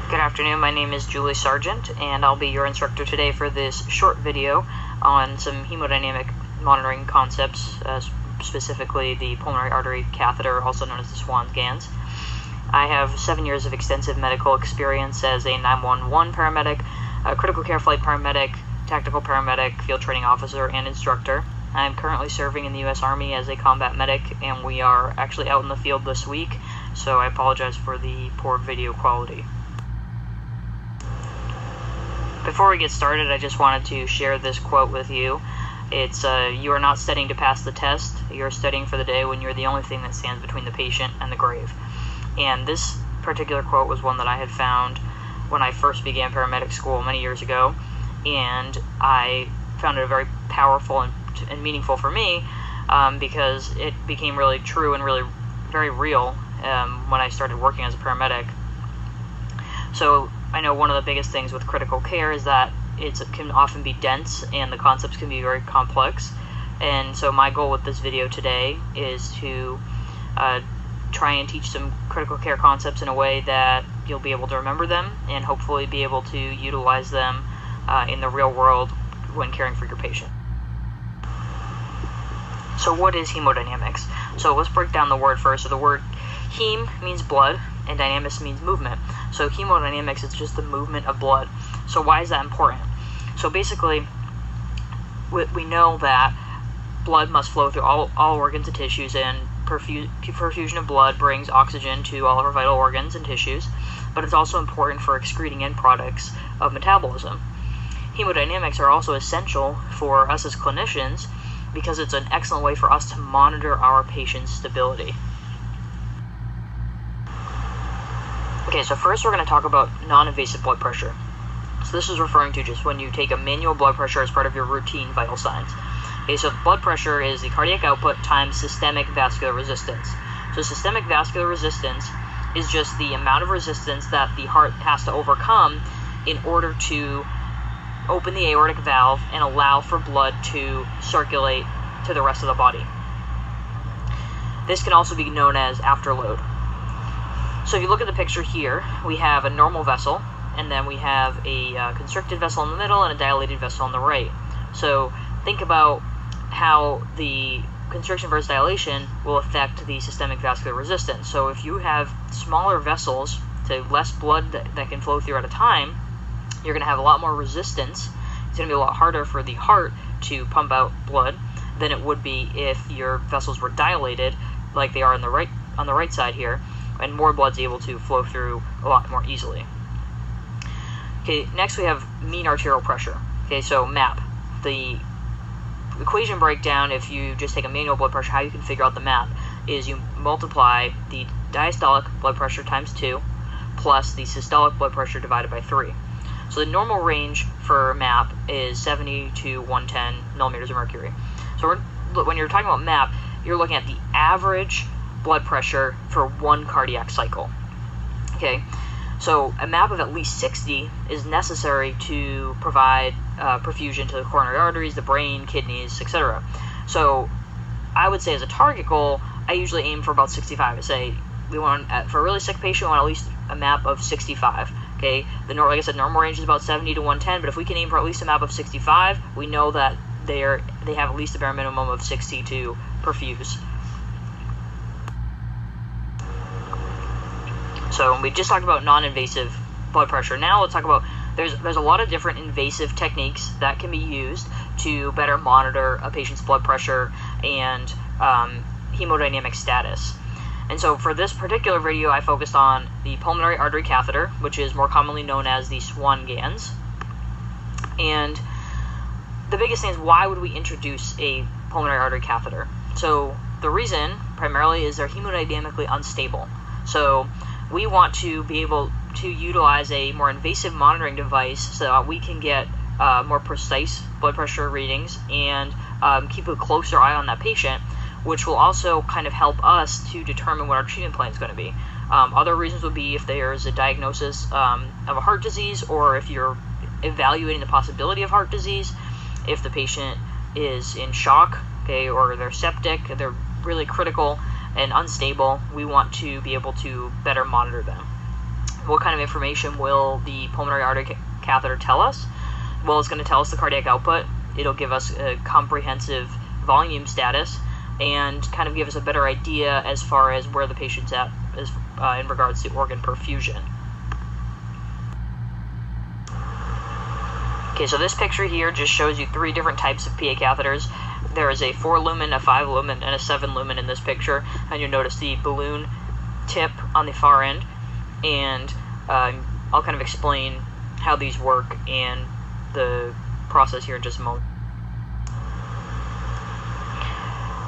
Good afternoon, my name is Julie Sargent, and I'll be your instructor today for this short video on some hemodynamic monitoring concepts, specifically the pulmonary artery catheter, also known as the Swan Ganz. I have 7 years of extensive medical experience as a 911 paramedic, a critical care flight paramedic, tactical paramedic, field training officer, and instructor. I'm currently serving in the U.S. Army as a combat medic, and we are actually out in the field this week, so I apologize for the poor video quality. Before we get started, I just wanted to share this quote with you. It's, you are not studying to pass the test, you're studying for the day when you're the only thing that stands between the patient and the grave. And this particular quote was one that I had found when I first began paramedic school many years ago, and I found it very powerful and meaningful for me because it became really true and really very real when I started working as a paramedic. So I know one of the biggest things with critical care is that it can often be dense and the concepts can be very complex. And so my goal with this video today is to try and teach some critical care concepts in a way that you'll be able to remember them and hopefully be able to utilize them in the real world when caring for your patient. So what is hemodynamics? So let's break down the word first. So the word heme means blood, and dynamics means movement. So hemodynamics is just the movement of blood. So why is that important? So basically, we know that blood must flow through all organs and tissues, and perfusion of blood brings oxygen to all of our vital organs and tissues, but it's also important for excreting end products of metabolism. Hemodynamics are also essential for us as clinicians because it's an excellent way for us to monitor our patient's stability. Okay, so first we're going to talk about non-invasive blood pressure. So this is referring to just when you take a manual blood pressure as part of your routine vital signs. Okay, so blood pressure is the cardiac output times systemic vascular resistance. So systemic vascular resistance is just the amount of resistance that the heart has to overcome in order to open the aortic valve and allow for blood to circulate to the rest of the body. This can also be known as afterload. So if you look at the picture here, we have a normal vessel, and then we have a constricted vessel in the middle and a dilated vessel on the right. So think about how the constriction versus dilation will affect the systemic vascular resistance. So if you have smaller vessels, so less blood that can flow through at a time, you're going to have a lot more resistance. It's going to be a lot harder for the heart to pump out blood than it would be if your vessels were dilated, like they are on the right side here, and more blood's able to flow through a lot more easily. Okay, next we have mean arterial pressure. Okay, so MAP. The equation breakdown, if you just take a manual blood pressure, how you can figure out the MAP is you multiply the diastolic blood pressure times 2 plus the systolic blood pressure divided by 3. So the normal range for MAP is 70 to 110 millimeters of mercury. So when you're talking about MAP, you're looking at the average blood pressure for one cardiac cycle. Okay, so a MAP of at least 60 is necessary to provide perfusion to the coronary arteries, the brain, kidneys, etc. So I would say as a target goal, I usually aim for about 65. I say we want, for a really sick patient, we want at least a MAP of 65. Okay, like I said, normal range is about 70 to 110, but if we can aim for at least a MAP of 65, we know that they have at least a bare minimum of 60 to perfuse. So we just talked about non-invasive blood pressure. Now let's talk about, there's a lot of different invasive techniques that can be used to better monitor a patient's blood pressure and hemodynamic status. And so for this particular video, I focused on the pulmonary artery catheter, which is more commonly known as the Swan Ganz. And the biggest thing is, why would we introduce a pulmonary artery catheter? So the reason primarily is they're hemodynamically unstable. So we want to be able to utilize a more invasive monitoring device so that we can get more precise blood pressure readings and keep a closer eye on that patient, which will also kind of help us to determine what our treatment plan is going to be. Other reasons would be if there's a diagnosis of a heart disease, or if you're evaluating the possibility of heart disease, if the patient is in shock, okay, or they're septic, they're really critical and unstable, we want to be able to better monitor them. what kind of information will the pulmonary artery catheter tell us? Well, it's going to tell us the cardiac output. It'll give us a comprehensive volume status and kind of give us a better idea as far as where the patient's at in regards to organ perfusion. Okay, so this picture here just shows you 3 different types of PA catheters. There is a 4-lumen, a 5-lumen, and a 7-lumen in this picture, and you'll notice the balloon tip on the far end, and I'll kind of explain how these work and the process here in just a moment.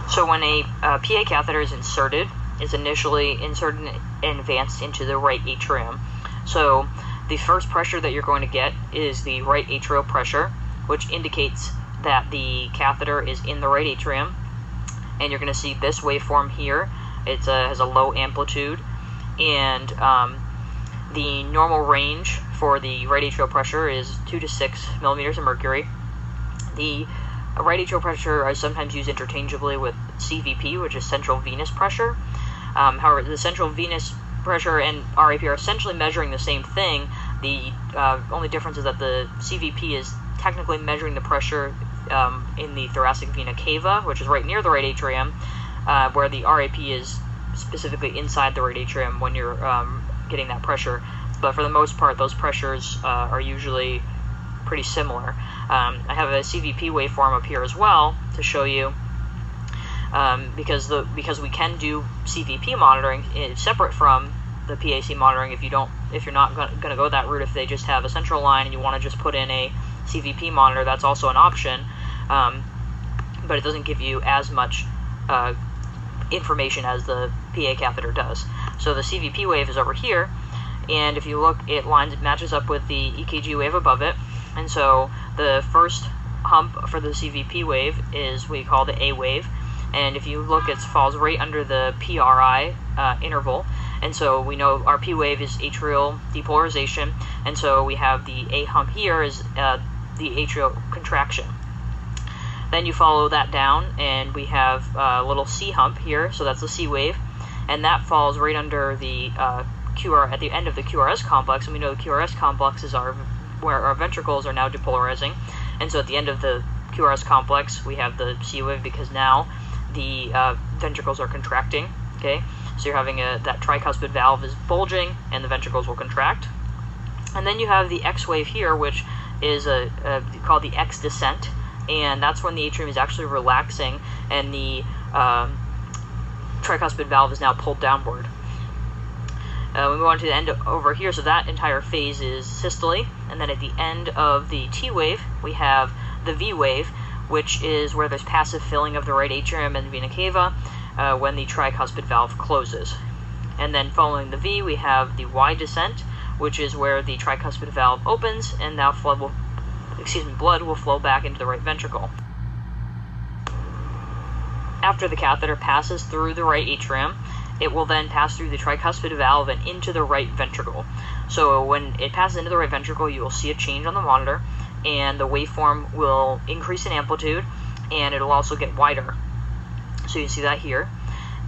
So when a PA catheter is inserted, it's initially inserted and advanced into the right atrium. So the first pressure that you're going to get is the right atrial pressure, which indicates that the catheter is in the right atrium. And you're going to see this waveform here. It has a low amplitude, and the normal range for the right atrial pressure is 2 to 6 millimeters of mercury. The right atrial pressure is sometimes used interchangeably with CVP, which is central venous pressure. However, the central venous pressure and RAP are essentially measuring the same thing. The only difference is that the CVP is technically measuring the pressure in the thoracic vena cava, which is right near the right atrium, where the RAP is specifically inside the right atrium when you're getting that pressure. But for the most part, those pressures are usually pretty similar. I have a CVP waveform up here as well to show you, because we can do CVP monitoring separate from the PAC monitoring if you're not going to go that route. If they just have a central line and you want to just put in a CVP monitor, that's also an option, but it doesn't give you as much information as the PA catheter does. So the CVP wave is over here, and if you look, it matches up with the EKG wave above it. And so the first hump for the CVP wave is what we call the A wave, and if you look, it falls right under the PRI interval. And so we know our P wave is atrial depolarization, and so we have the A hump here is the atrial contraction. Then you follow that down, and we have a little C hump here, so that's the C wave, and that falls right under the QR at the end of the QRS complex, and we know the QRS complex is where our ventricles are now depolarizing. And so at the end of the QRS complex, we have the C wave because now the ventricles are contracting. Okay, so you're having that tricuspid valve is bulging, and the ventricles will contract. And then you have the X wave here, which is called the X descent, and that's when the atrium is actually relaxing, and the tricuspid valve is now pulled downward. We move on to the end over here, so that entire phase is systole, and then at the end of the T wave, we have the V wave, which is where there's passive filling of the right atrium and the vena cava when the tricuspid valve closes. And then following the V, we have the Y descent, which is where the tricuspid valve opens, and now blood will flow back into the right ventricle. After the catheter passes through the right atrium, it will then pass through the tricuspid valve and into the right ventricle. So when it passes into the right ventricle, you will see a change on the monitor, and the waveform will increase in amplitude, and it'll also get wider. So you see that here.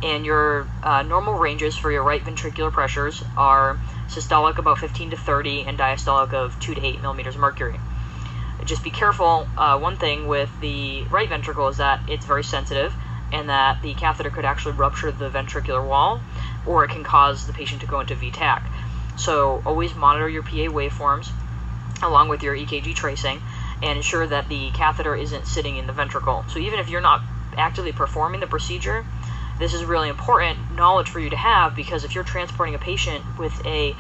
And your normal ranges for your right ventricular pressures are systolic about 15 to 30 and diastolic of 2 to 8 millimeters of mercury. Just be careful, one thing with the right ventricle is that it's very sensitive, and that the catheter could actually rupture the ventricular wall, or it can cause the patient to go into VTAC. So always monitor your PA waveforms along with your EKG tracing, and ensure that the catheter isn't sitting in the ventricle. So even if you're not actively performing the procedure, this is really important knowledge for you to have, because if you're transporting a patient with a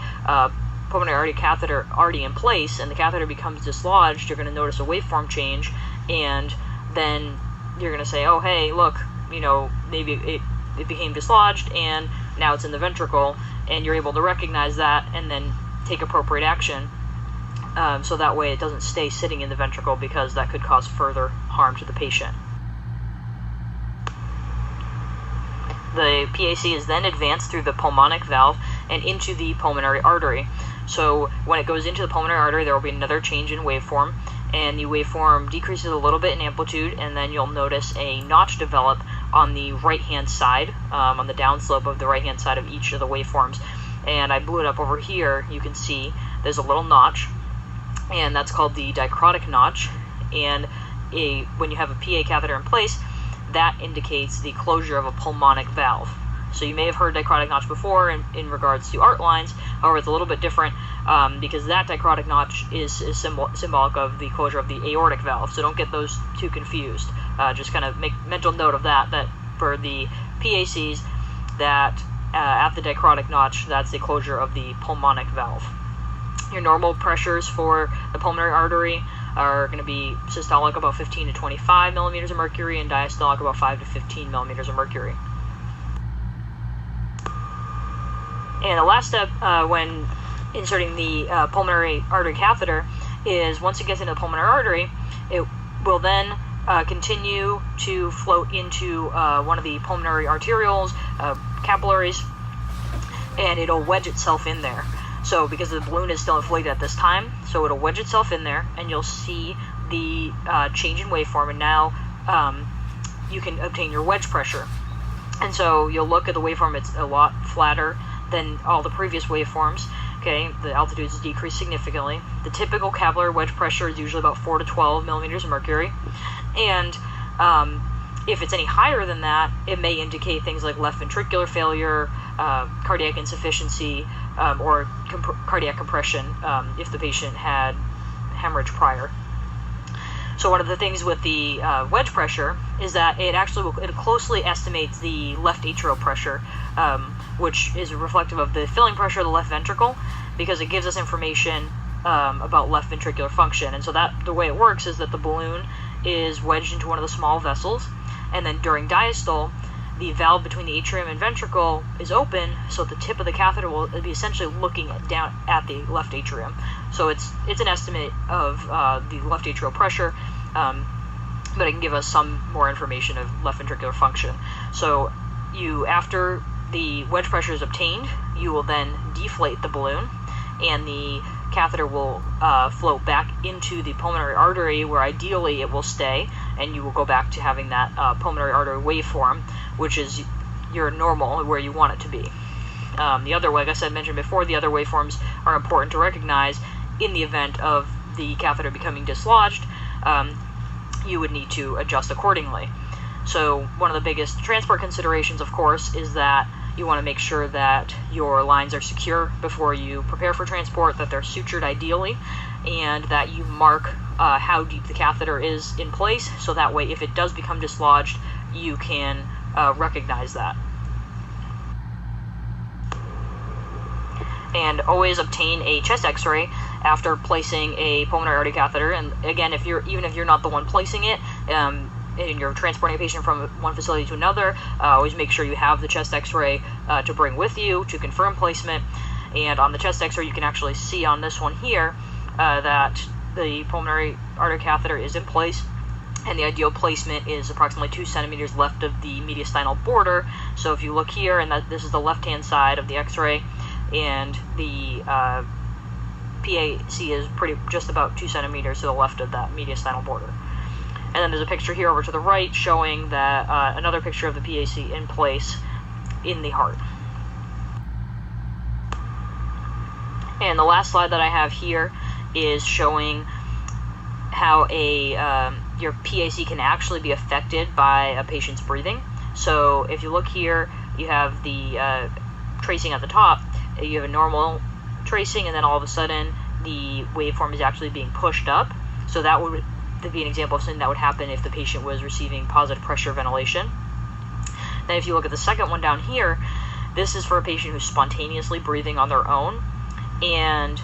pulmonary artery catheter already in place and the catheter becomes dislodged, you're going to notice a waveform change, and then you're going to say, oh hey, look, maybe it became dislodged and now it's in the ventricle, and you're able to recognize that and then take appropriate action, so that way it doesn't stay sitting in the ventricle, because that could cause further harm to the patient. The PAC is then advanced through the pulmonic valve and into the pulmonary artery. So when it goes into the pulmonary artery, there will be another change in waveform, and the waveform decreases a little bit in amplitude, and then you'll notice a notch develop on the right-hand side, on the downslope of the right-hand side of each of the waveforms. and I blew it up over here, you can see there's a little notch, and that's called the dicrotic notch. And when you have a PA catheter in place, that indicates the closure of a pulmonic valve. So you may have heard dicrotic notch before in regards to art lines. However, it's a little bit different because that dicrotic notch is symbolic of the closure of the aortic valve. So don't get those two confused. Just kind of make mental note of that for the PACs, that at the dicrotic notch, that's the closure of the pulmonic valve. Your normal pressures for the pulmonary artery are going to be systolic about 15 to 25 millimeters of mercury and diastolic about 5 to 15 millimeters of mercury. And the last step when inserting the pulmonary artery catheter is, once it gets into the pulmonary artery, it will then continue to float into one of the pulmonary arterioles, capillaries, and it'll wedge itself in there. So because the balloon is still inflated at this time, so it'll wedge itself in there, and you'll see the change in waveform, and now you can obtain your wedge pressure. And so you'll look at the waveform, it's a lot flatter than all the previous waveforms. Okay, the altitudes decrease significantly. The typical capillary wedge pressure is usually about 4 to 12 millimeters of mercury, and if it's any higher than that, it may indicate things like left ventricular failure, cardiac insufficiency, or cardiac compression if the patient had hemorrhage prior. So one of the things with the wedge pressure is that it closely estimates the left atrial pressure, which is reflective of the filling pressure of the left ventricle, because it gives us information about left ventricular function. And so the way it works is that the balloon is wedged into one of the small vessels, and then during diastole, the valve between the atrium and ventricle is open, so the tip of the catheter will be essentially looking down at the left atrium. So it's an estimate of the left atrial pressure, but it can give us some more information of left ventricular function. So after the wedge pressure is obtained, you will then deflate the balloon, and the catheter will float back into the pulmonary artery, where ideally it will stay, and you will go back to having that pulmonary artery waveform, which is your normal, where you want it to be. The other, like I said, mentioned before, the other waveforms are important to recognize. In the event of the catheter becoming dislodged, you would need to adjust accordingly. So one of the biggest transport considerations, of course, is that you want to make sure that your lines are secure before you prepare for transport, that they're sutured ideally, and that you mark how deep the catheter is in place, so that way if it does become dislodged, you can recognize that. And always obtain a chest x-ray after placing a pulmonary artery catheter. And again, even if you're not the one placing it, and you're transporting a patient from one facility to another, always make sure you have the chest x-ray to bring with you to confirm placement. And on the chest x-ray, you can actually see on this one here that the pulmonary artery catheter is in place, and the ideal placement is approximately 2 centimeters left of the mediastinal border. So if you look here, and this is the left-hand side of the x-ray, and the PAC is just about 2 centimeters to the left of that mediastinal border. And then there's a picture here over to the right showing that another picture of the PAC in place in the heart. And the last slide that I have here is showing how your PAC can actually be affected by a patient's breathing. So if you look here, you have the tracing at the top. You have a normal tracing, and then all of a sudden the waveform is actually being pushed up. So that would be an example of something that would happen if the patient was receiving positive pressure ventilation. Then if you look at the second one down here, this is for a patient who's spontaneously breathing on their own, and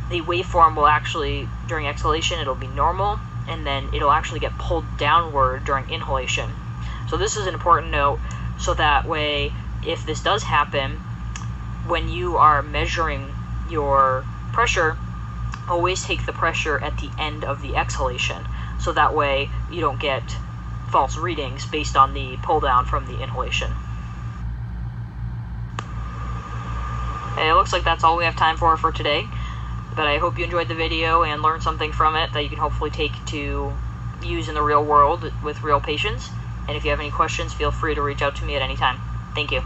the waveform will actually, during exhalation, it'll be normal, and then it'll actually get pulled downward during inhalation. So this is an important note, so that way, if this does happen, when you are measuring your pressure, always take the pressure at the end of the exhalation, so that way you don't get false readings based on the pull down from the inhalation. And it looks like that's all we have time for today, but I hope you enjoyed the video and learned something from it that you can hopefully take to use in the real world with real patients. And if you have any questions, feel free to reach out to me at any time. Thank you.